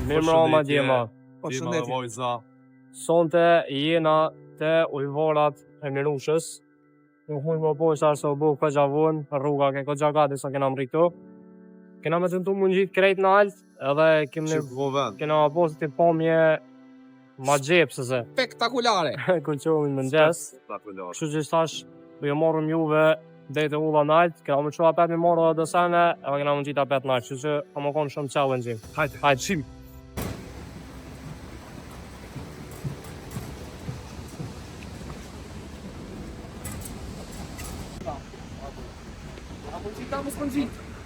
Mirëmbrëma djema. Djema vojza. Sonte jena te ujvarat e Mirushës. Nuk mund më poshtë arso bu ka gjavun, rruga ke ko gjagati sa kena mritu. Kena me tentu mund gjithë krejt në alt, edhe kena pozitiv pomje ma gjepsëse. Spektakulare. Kulqomin më nxes. Kështu që thash, do ju morëm juve dejtë e ulla në alt, kena më qua apet me morë dhe dësene, edhe kena më gjithë apet në alt, kështu që ka më konë shumë challenge. Hajde, shim.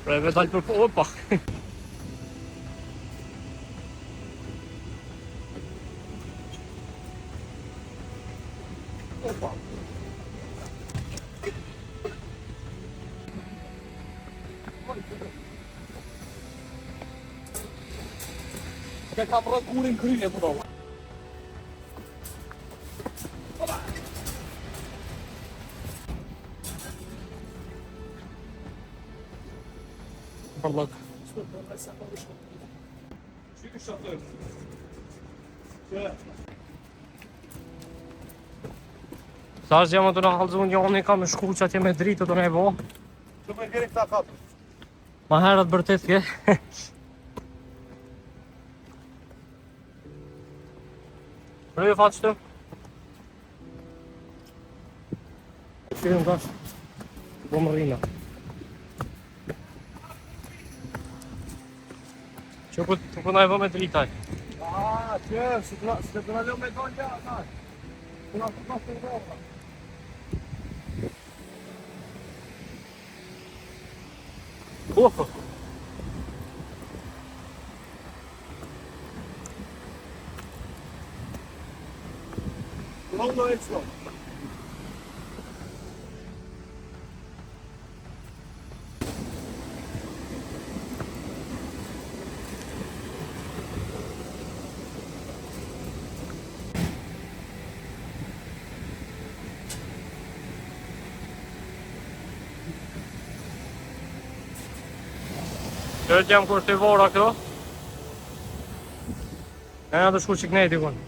Preve dalë për po, opa. Opa. Ka ka prë kurin kryje për do. Parlak. Sa është jam të në halëzun njoni ka me shku që atje me dritë të në e vo. Që me keri këta katë? Ma herët bërtet ke. Rëjë fatë qëtë? Shqirim kash. Bëmë rrina. Që të këna e vë me dritaj? Që, së të në lëmë me donë gja, naj. Këna të pas të rrëva. Oho! Këllë e qëto. Qërët jam kur të i vora këto. E nga të shku që kënejti kun.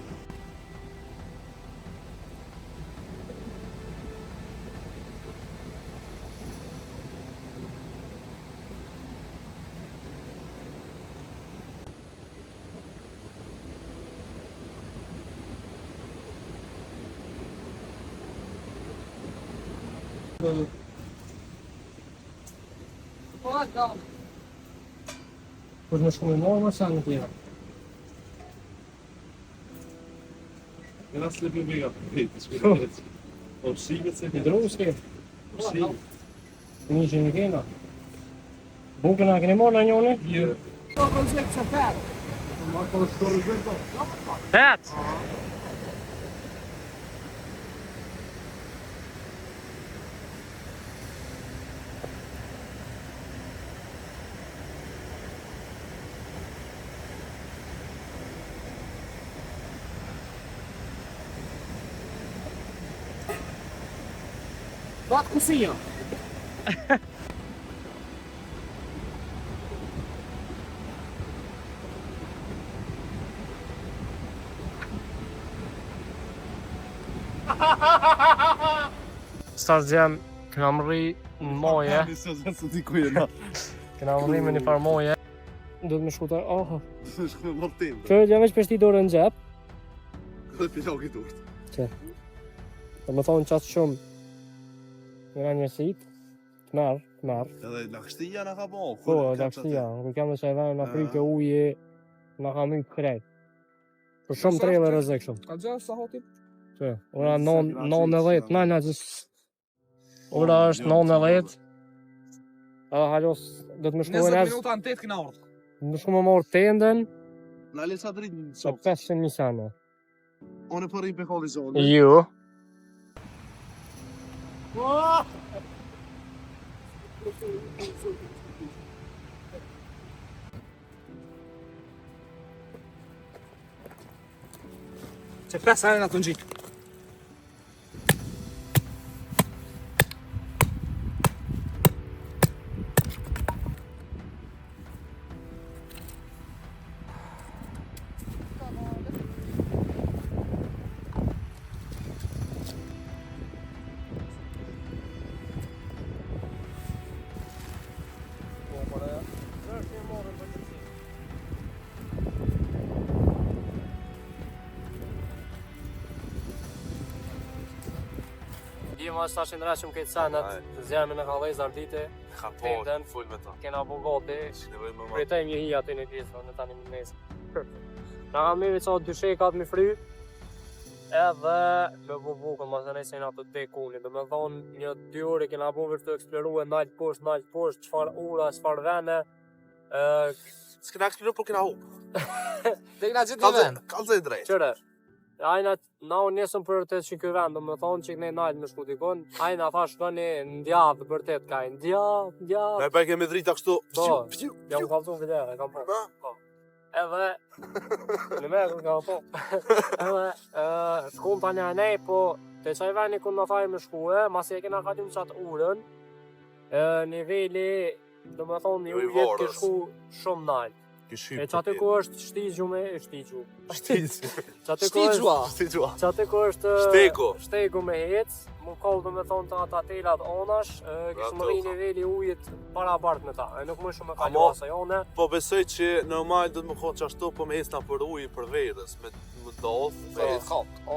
Kur në shku me morë më sa në tjera. E nga së lepim vega për krejtë, o shimet se I drogu s'ke? Një që një kena. Bukën a keni morë në njone? Jo. Pet! Batë kusinja. Stas gjem, këna më rri në moje. Këna më rri me një farë moje. Do të me shkutar, oho. Që gjem veç peshti dorë në gjep. Dhe pilok i durët. Që? Do me thonë qatë shumë. Njëra njësit, të merë. Edhe lakështia në ka bo. Po, lakështia, kur kam dhe që e venë në frike uje, në ka myjë krejt. Për shumë trejle rëzek shumë. Ka gjë sa hotit? Që, ora 9:10, na gjithë. Ora është 9:10. Halos, do të më shku 20 minuta në 8 këna orë. Më shku më morë tenden, Në lesa dritë në se qofë. 500 misane. Onë për i pe kolli zonë. Jo. Që 5 herë në të në gjitë. Dima është tashin rrashëm këtë senet, zjarëmi në kalezar dite, Ka Tenden. full me ta. kena bu gati, Si nevoj më pritojmë një hi aty në pjesë, në tani më nesë. Na kam mirë ca dy shekat mi fry, edhe me bu bukën, ma të nesë në atë dekuni, dhe me thonë një 2 orë kena bu vërë të eksploru e nalt poshtë, qfar ura, qfar vene, S'kena eksploru, por kena hu. Dhe këna gjithë një vend. Kalze i drejt. qëre, ajna na unë nesëm për të që kjo vend, dhe me thonë që këne nalt me shku dikon, ajna tha shkoni ndjavë vërtet kaj, ndjavë, Me pa kemi drita kështu. Po. jam kalëtu video, e kam po. Ma? Edhe, në me kërë ka po, edhe, shkum tani anej, po, te qaj veni ku në thaj me shkue, masi e kena kalim qatë urën, niveli, do me thonë, një Jo i ujet ke varës. shku shumë nalt. E që aty ku është shtigju me, shtigju. Shtici. Që aty ku është, Shtigjua. Shtigjua. që aty ku është, shtegu me hec, mu kollë do me thonë të ata telat onash, kishë më rri niveli ujit para bart me ta, e nuk më shumë me kalu Amo- asa jone. Po besoj që normal do të më thonë qashtu, po me hecna për ujë për verës, me dollë,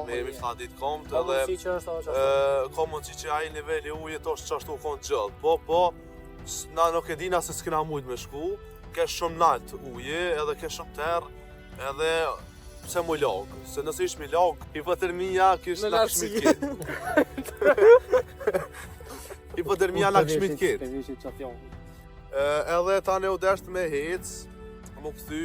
me mi tha ditë komt, Ka edhe mundësi që është ajo qashtu. ka mundësi që ai niveli ujit është qashtu konë gjallë. Po, na nuk e dina se s'kena mujt me shku, ke shumë nalt uje, edhe ke shumë terë, edhe pse mu lagë, se nëse ish mi lagë, hipotermia kish Në na lartësi. këshmit ketë. Hipotermia na këshmit ketë. Të vishit qatë jonë. Edhe tani u desht me hec, mu këthy,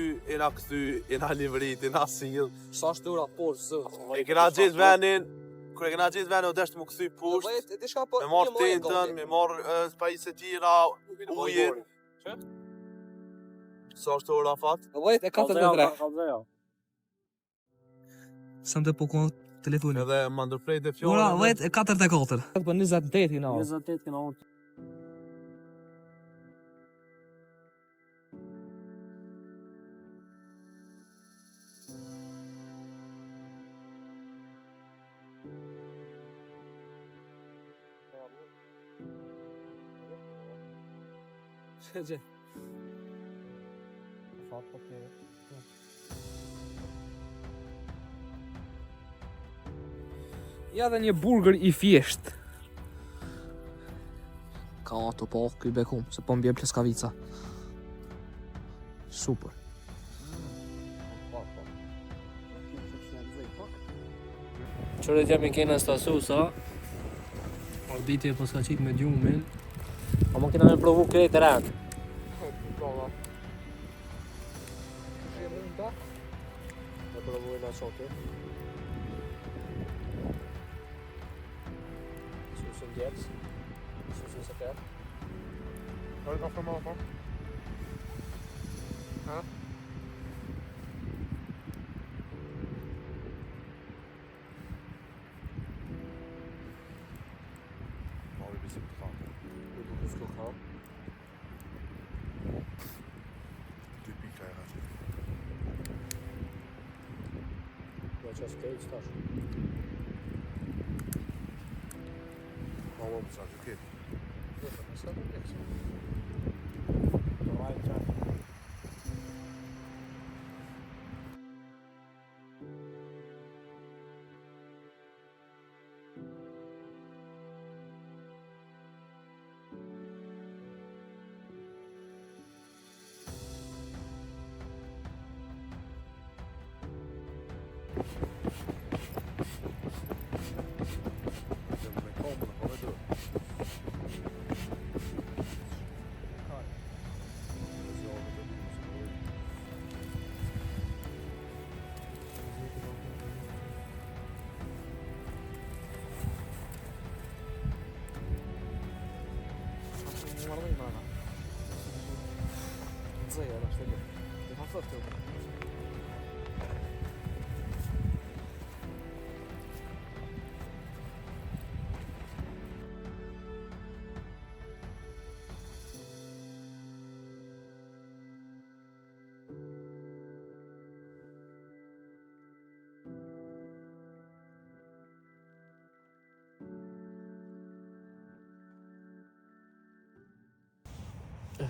ina livrit, ina sill. Sa shtura por zë. E kena gjithë venin, kur e kena gjithë venin u desht mu këthy pusht, E di shka po. me marrë tentën, me marrë pajisë tjera, ujin. Sa është ora fat? Vajt e 43. Kalzeja. Sam të pokon telefonin. Edhe më ndërprejt e Ora, fjallën. vajt e 44. Po 28 na. 28 kena unë. Çe. Fat po ke. Ja dhe një burger i thjesht. Ka ato po ky bekum, se po mbjem pleskavica. Super. Qërë t'jam i kena stasusa, orditje po s'ka qit me gjumin, ama kena me provu krejt e rend. Me provu na qote. Susën djeps, susën se ter. Har du kaffe mamma? Ha? Har vi besikt kaffe? Du skal ha. Du pikar i rætt. Du har kjørt stage der. Mamma på sagt, okej.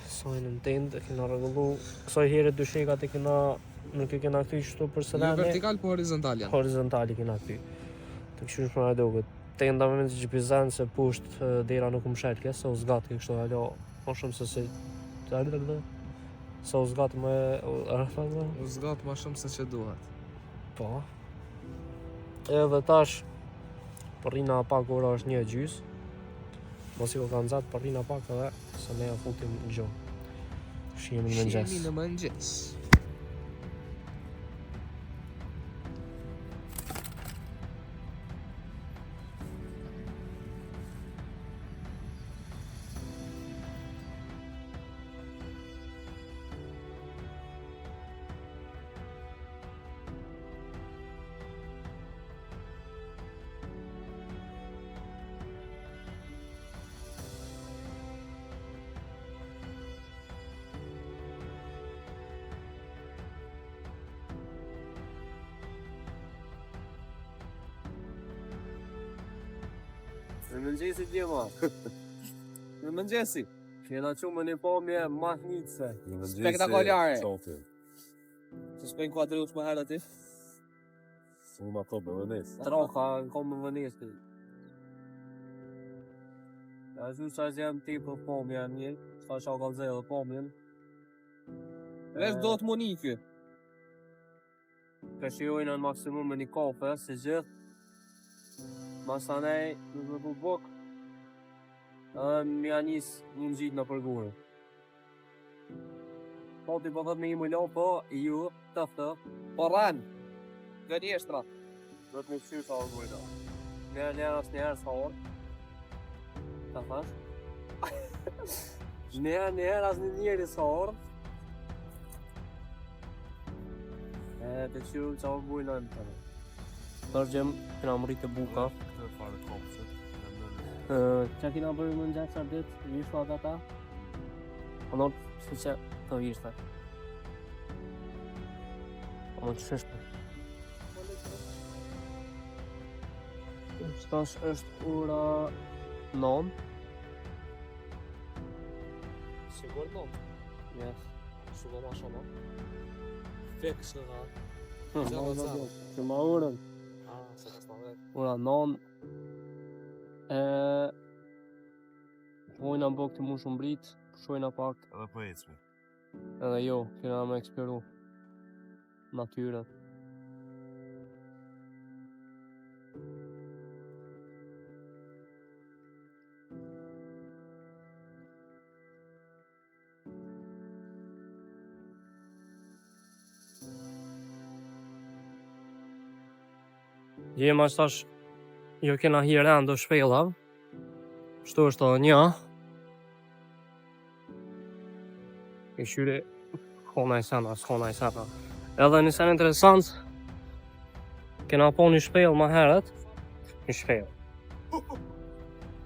Sajnë në tendë, e kena rregullu. Kësaj herë dy shekat e kena, nuk e kena kthy kështu për Jo selane. vertikal po horizontal janë. Horizontali kena kthy. Të këshysh për adoget. tenda me të gjipizan se pusht dera nuk më shelke, se u zgat kështu alo, po shumë se se u zgat me U zgat ma shumë se që duhet. po. Edhe tash përrina pak ora është 1:30. Mos i ko kanë zatë përrina pak edhe se ne ja futim në gjohë. Shihemi në mëngjes. Shihemi në mëngjes. Në mëngjesi djema. Në mëngjesi. Kena qumë një pomje mahnitse. Spektakolare. Se s'pejnë kuadrus më herë aty. Unë ma to bëvënes. Troka në komë më vënesi. Ja zhu sa jem ti për pomja një, sa qa ka zhe dhe pomjen. Vesh do të monikë. Këshirojnë në maksimum me një kafe, si gjithë. Masanej, nuk me bu buk. Edhe mja njësë një gjitë në përgurë. Po t'i po thët me i më lo, po ju, tëftë. Po ranë. Gënjeshtra. Do t'mi qyrë sa orë bujta. Njerë as njerë sa orë. Ta thash? Njerë as njeri sa orë. Të qyrë sa orë bujta në të në. Tërgjem, kena më rritë buka. Këtë farë kopësit. Qa kena bërë më në gjatë qatë ditë, vishë atë ata? Onor, se që të vishë. Onor që sheshme. Shtash është ora 9. Sigur 9. Yes. Shumë ma shumë. Fix në nga. Që ma urën. Se ka s'ma vetë. Ora 9. Vojna mbok të mu shumë brit, shojna pak. Edhe po ecmi. Edhe jo, kena me eksperu natyren. Jema shtash, jo kena hire ndo shpela. Shtu është edhe një. I shyri kona i sena, s'kona i sena. Edhe një sen interesant, kena po një shpel ma heret. Një shpel.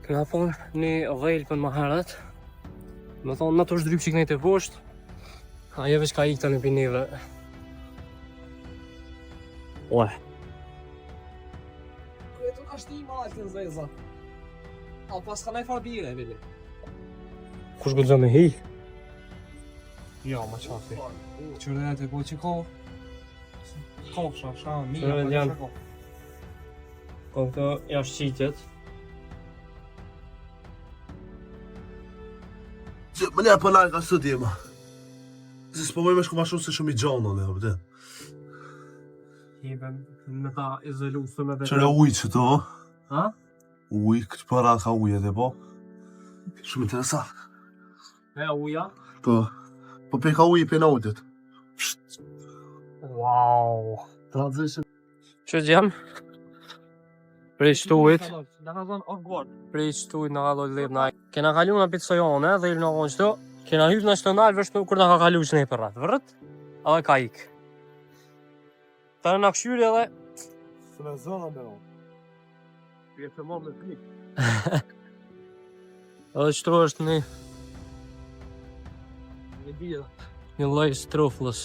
Kena po një dhejlpën ma heret. Me thonë, në të është drypë që kënejt e poshtë. Ajo veç ka ikta në pinive. Ue. Këtu ka shti ma altë në zeza. A pas ka nej farbire, vidi. Kush gëllë me hi? Jo, ma qafi. Qërë e të po që ko. Kofsha, shka, mija, Qërë pa janë. shko. Ko këto jashtë qitjet. Më njerë për nalë ka së djema. Se s'pomoj me shku ma shumë se shumë i gjonë, në pëtë. Jibem me ta izolu thëme dhe... Qëre ujë që to, Ha? ujë, këtë para ka ujë edhe po. Shumë interesant. E uja? Po, po pe ka ujë pe në ujët. Wow! Ta të zeshë. Që gjem? Prej shtuit. Në ka zonë off-guard. Prej shtuit në ka dojtë lirë naj. Kena kalu në pizzojone dhe ilë në vonë qëto. Kena hypë në shtë nalë vështë kur në ka kalu që ne për ratë. Vërët? Edhe ka ikë. Ta në këshyri edhe... Së në zonë në në. Je të morë me plik. Edhe qëtru është një... Një bida. Një loj struflës.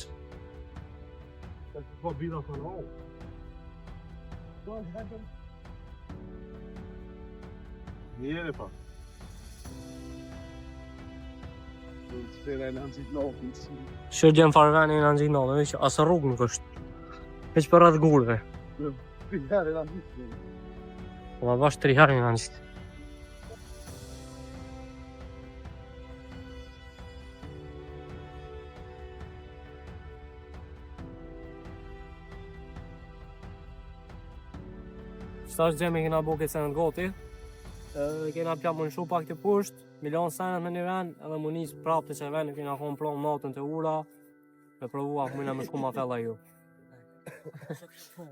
Se të po bida për në. Njeri pa. Shërë gjem farveni në nëzikë në dhe që asë rrugë nuk është. Heq për ratë gurve. Ma bash 3 herë nga nështë. Shtash gjemi kena bo këtë senet gati. Kena pjap më nëshu pak të pusht, milon senet me një ven, edhe më njës prap të që ven, kena kon plon natën të ura, me provua këmina me shku ma fella ju.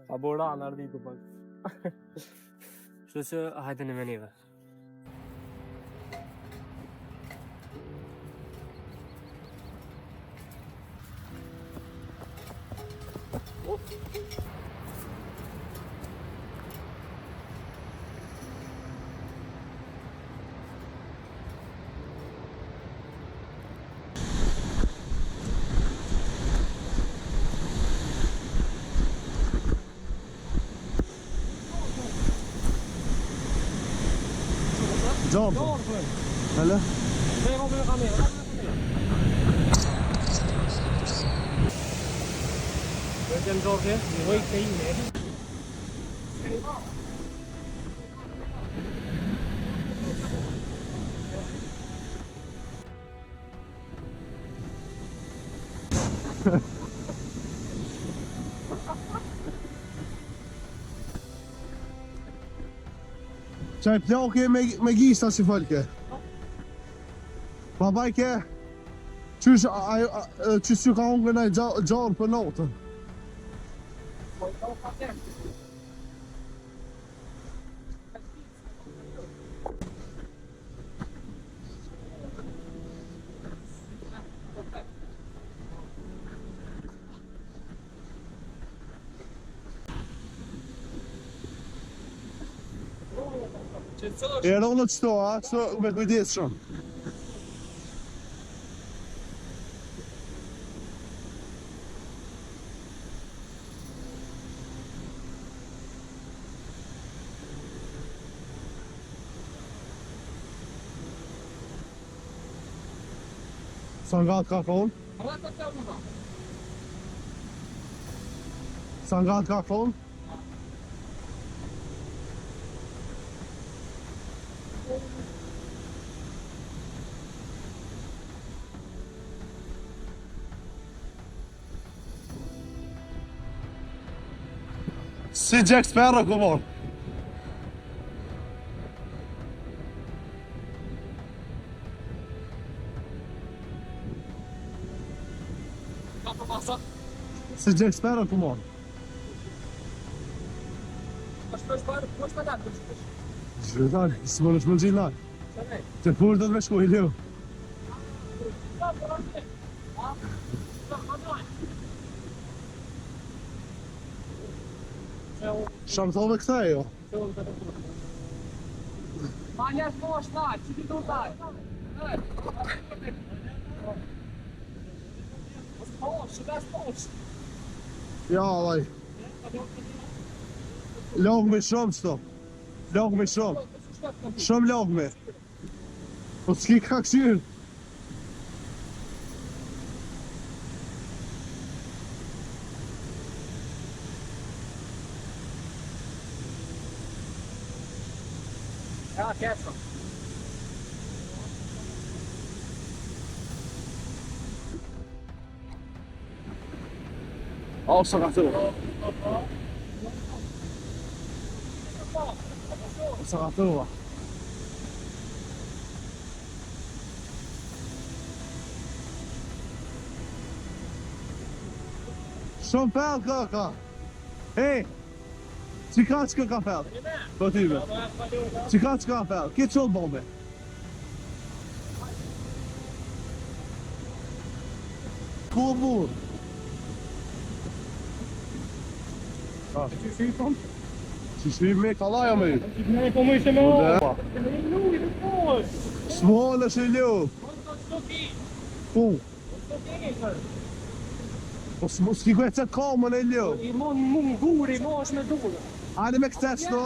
A bora në arditu pak. Kështu që hajde në menive. Gjorë. Hele? Vedem Gjorë, një vojë të ime. Qaj plake me gista si folke. Babaj ke, qysh ju ka unë në gjarë për notën. E ronë qëto, qëto me kujdes shumë. Sa nga të ka thonë? Sa nga të ka thonë? Si Jack Sparrow ku morë. Si Jack Sparrow ku morë. Zhvetar, së më në shmë gjinë laj. Të purë do të me shku i liu. Shamë thove këta e jo? Ma njerë posh taj, që ti du taj? Posh, vesh posh. Ja, vaj. Logë me shumë qëto. Logë me shumë. Shumë logë me. Po s'ki ka këshirë. Ja, kjeshtë. O, sa ka tëva. Sa ka tëva. Shumë fel këka. Hej! Qika që ka fel? Po tyve. Qika që ka fel? Ki qëllë bombe? Ku burë? Që shi tonë? Që shi me kalaja me ju? Ne po më ishe me opa. Smolë është i liu. Ku? Po s'ki ku e qëtë kamën e liu. I mon munguri, mo është me durë. Ani me këtë qëto?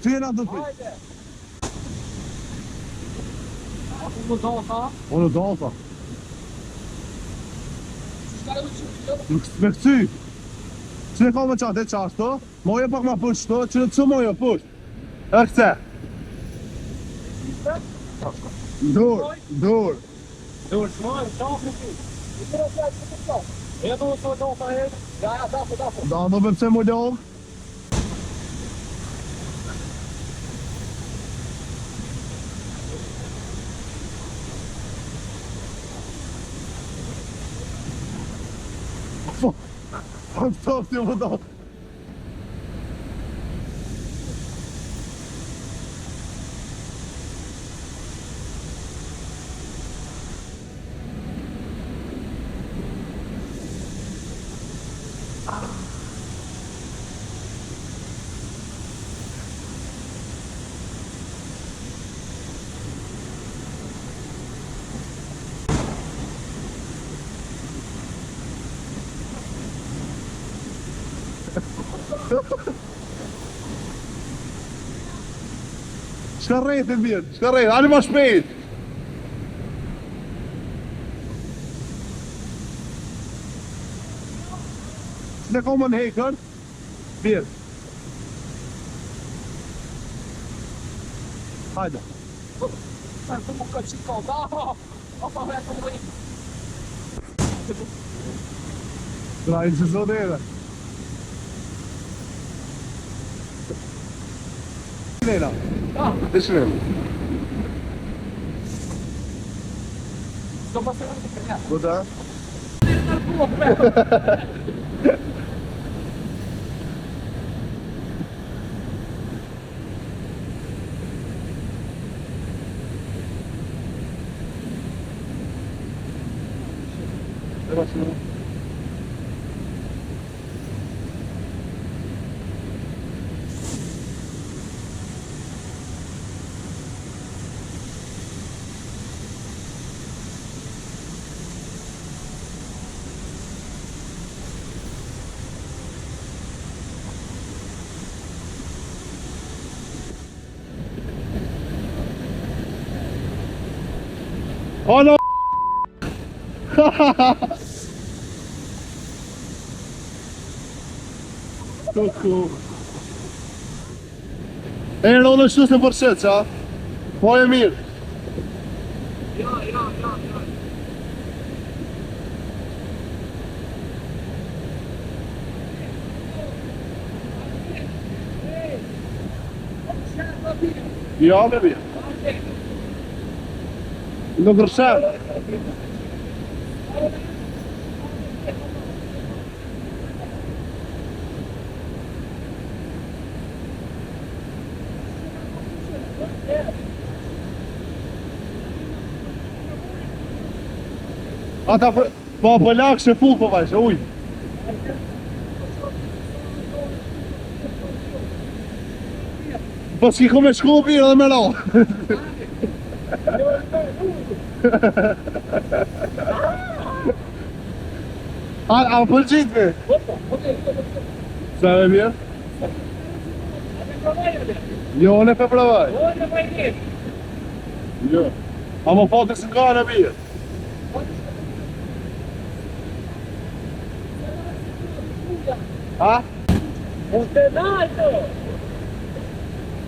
Ty jena të pëjtë. Ako më dota? Unë dota. Me këty. Që ne ka më qatë e qashto, moje pak ma pushto, që në që moje pusht. E këte. Dur. Dur shmoj, shafë ti. E do të do pa herë. Ja, dapo. Da më pëpse më logë. Stop ti më do. Shka rejtë e mirë, shka rejtë, ani ma shpejt. Shne ka më në hekër, mirë. Hajde. Të më këtë qikë ka, pa vetë më i. Trajnë që zonë ere. Nena. Dhe shremë. Do pasë të kërja. Kuda? Oh no! Kuku. E në shtu se përshet, qa? Po e mirë. Ja. Ja, me mirë. Nuk rëshem. Ata po lakë që full po vajshë, uj. Po s'ki ku me shku birë dhe me la. A përgjit me? Sa e mirë? Jo, në pe pravaj. Jo. A më fati së nga në mirë. Ha?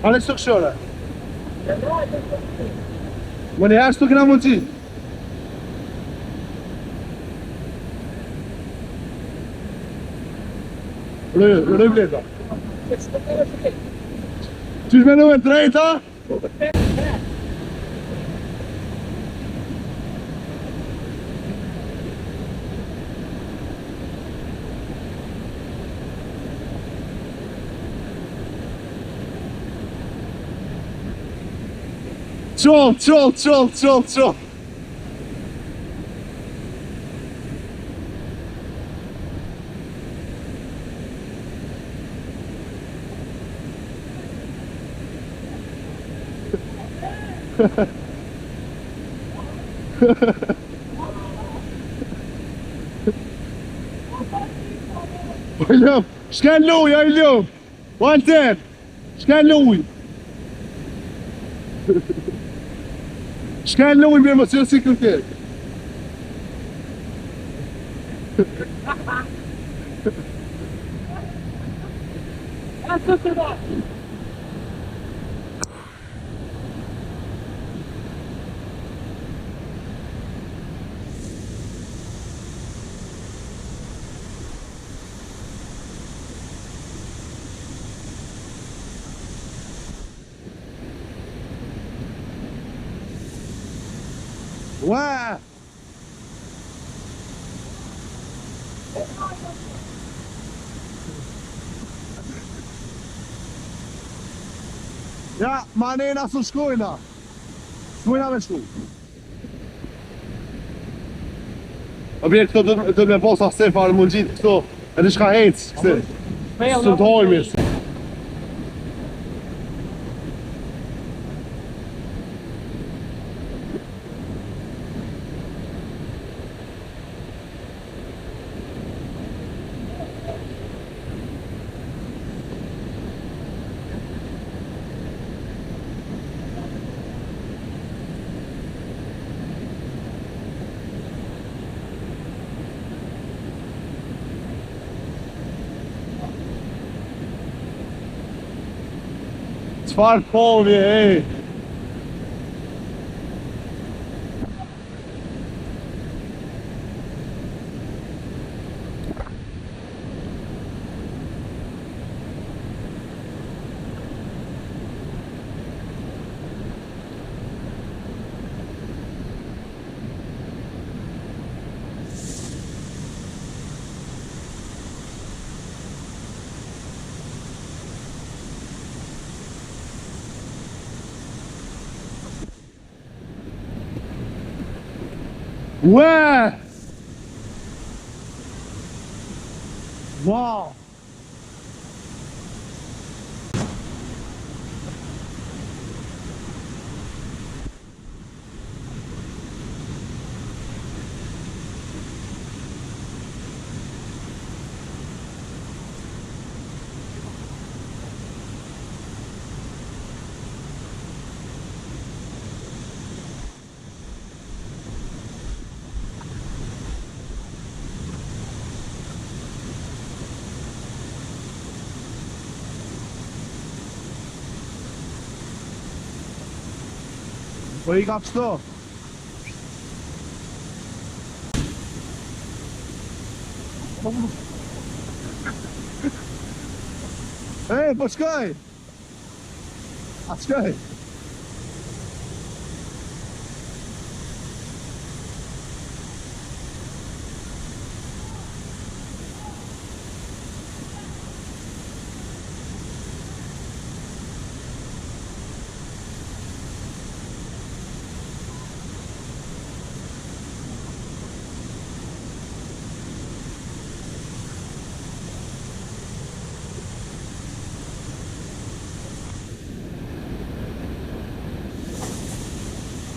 A në shtu këshore? Më një ashtu këna mund qi? Rëj bleta. Qysh me nëve drejta? Qol. Oğlum, şken luj, oğlum. Walter, şken luj. Şken luj bir masaya sıkıntı. Ua! Ja, ma nena së shkojna. Shkojna me shku. O bjerë këto të me posa se farë mund gjitë këto. E të shka hecë këse. Së të hojmis. Çfarë polje, ej! Ua! Wow! Po I ka pështo? Ej, po shkoj! A shkoj?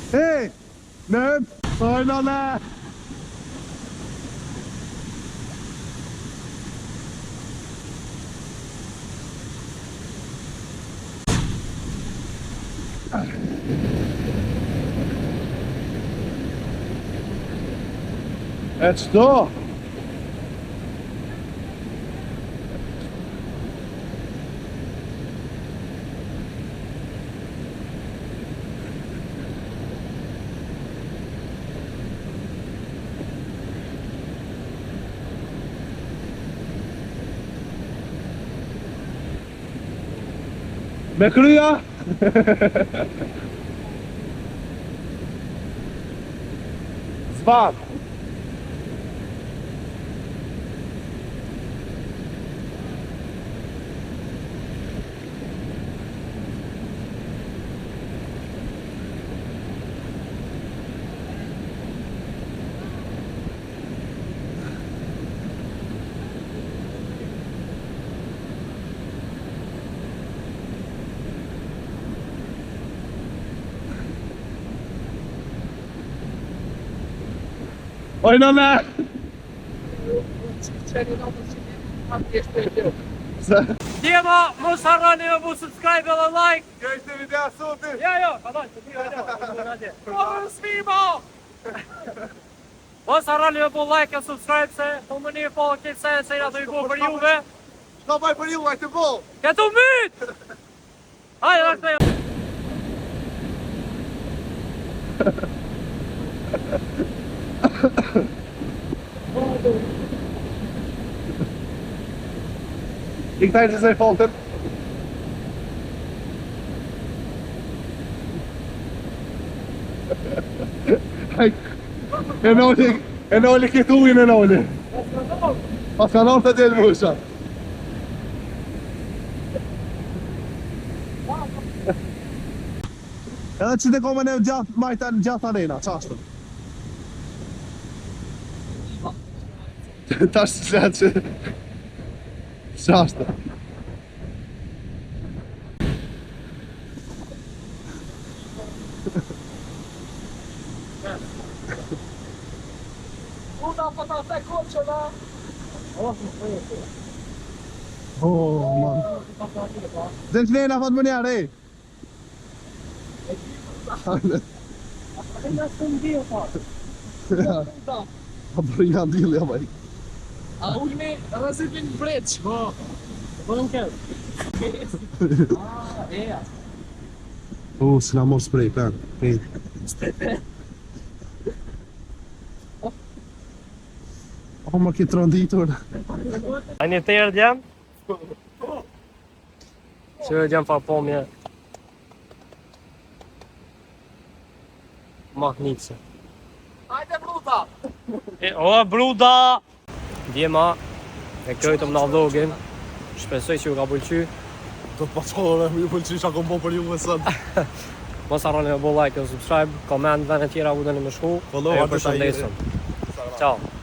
Hey! Nerd! Sorry on that! Let's go! Me kryja? Zbat! Oj, no me! Djema, mos harroni me bu subscribe edhe like. Kjo ishte video sotit! Jo, ka dalë, të tira video. Po, svimo! Mos harroni me bu like e subscribe se po më një po këtë se nga të i bu për juve. Shka baj për ju, ajte bo! Këtu myt! Hajde, është me Ik tijdens de zeefontein. E noli këtë ujnë e noli. Pas ka nërë të delë musha. Edhe që të kome në gjatë majta në gjatë arena, qashtë. Tash që që... Qashtë. Oh, man. Zet vena van meneer, hé. Ja. Wat bring je aan die leeuw, hé? Dat zit in bridge, maar... Wat een keer. Ja. Oh, se n-am mors spray, plan. Hey. Oh, ma che tronditur. A një tërë djem? Që djem pa pomje. Mahnice. Hajde bruta! O, bruda! Djema, e këjtëm në vlogin. Shpresoj që ju ka pëlqy. Do të pasore, ju pëlqy që akom bo për ju me sënë. Mos harroni me bo like dhe subscribe, comment, vene tjera u dëni me shku. Follow, E ju përshëndesëm. Ciao.